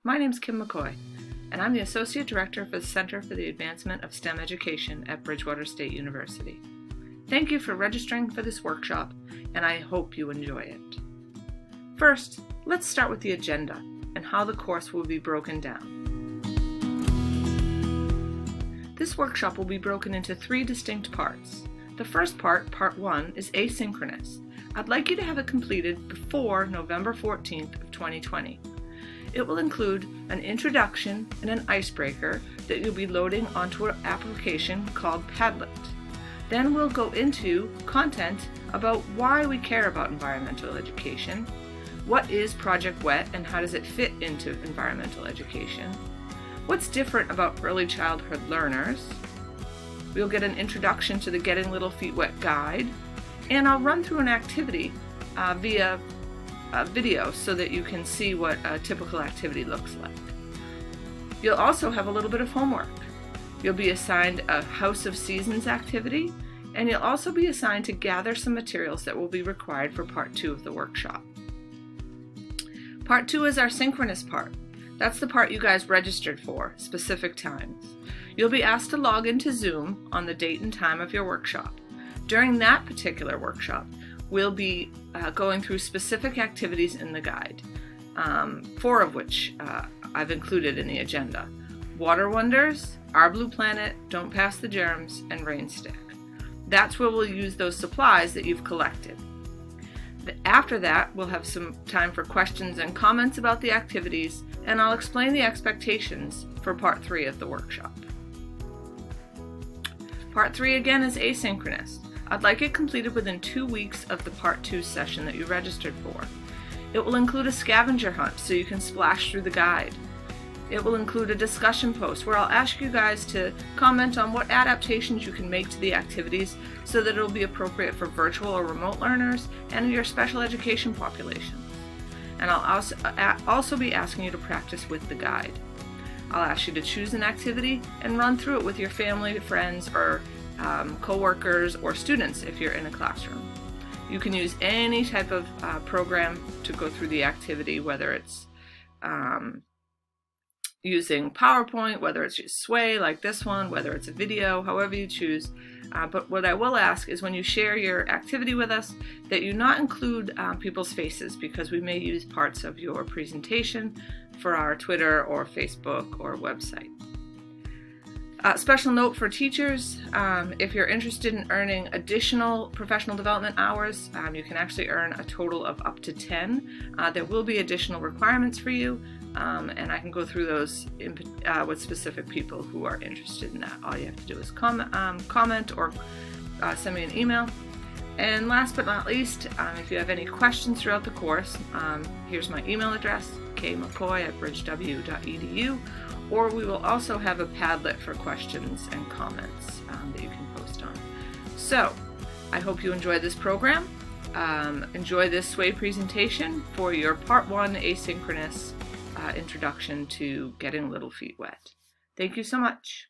My name's Kim McCoy, and I'm the Associate Director for the Center for the Advancement of STEM Education at Bridgewater State University. Thank you for registering for this workshop, and I hope you enjoy it. First, let's start with the agenda and how the course will be broken down. This workshop will be broken into 3 distinct parts. The first part, Part 1, is asynchronous. I'd like you to have it completed before November 14th of 2020. It will include an introduction and an icebreaker that you'll be loading onto an application called Padlet. Then we'll go into content about why we care about environmental education, what is Project WET and how does it fit into environmental education, what's different about early childhood learners. We'll get an introduction to the Getting Little Feet Wet guide, and I'll run through an activity via a video so that you can see what a typical activity looks like. You'll also have a little bit of homework. You'll be assigned a House of Seasons activity, and you'll also be assigned to gather some materials that will be required for Part 2 of the workshop. Part 2 is our synchronous part. That's the part you guys registered for, specific times. You'll be asked to log into Zoom on the date and time of your workshop. During that particular workshop, we'll be going through specific activities in the guide, 4 of which I've included in the agenda. Water Wonders, Our Blue Planet, Don't Pass the Germs, and Rain Stick. That's where we'll use those supplies that you've collected. After that, we'll have some time for questions and comments about the activities, and I'll explain the expectations for Part 3 of the workshop. Part 3 again is asynchronous. I'd like it completed within 2 weeks of the Part 2 session that you registered for. It will include a scavenger hunt so you can splash through the guide. It will include a discussion post where I'll ask you guys to comment on what adaptations you can make to the activities so that it'll be appropriate for virtual or remote learners and your special education population. And I'll also be asking you to practice with the guide. I'll ask you to choose an activity and run through it with your family, friends, or co-workers or students if you're in a classroom. You can use any type of program to go through the activity, whether it's using PowerPoint, whether it's just Sway like this one, whether it's a video, however you choose. But what I will ask is when you share your activity with us that you not include people's faces, because we may use parts of your presentation for our Twitter or Facebook or website. Special note for teachers, if you're interested in earning additional professional development hours, you can actually earn a total of up to 10. There will be additional requirements for you, and I can go through those with specific people who are interested in that. All you have to do is comment or send me an email. And last but not least, if you have any questions throughout the course, here's my email address, kmccoy@bridgew.edu, or we will also have a Padlet for questions and comments that you can post on. So, I hope you enjoy this program. Enjoy this Sway presentation for your Part 1 asynchronous introduction to Getting Little Feet Wet. Thank you so much.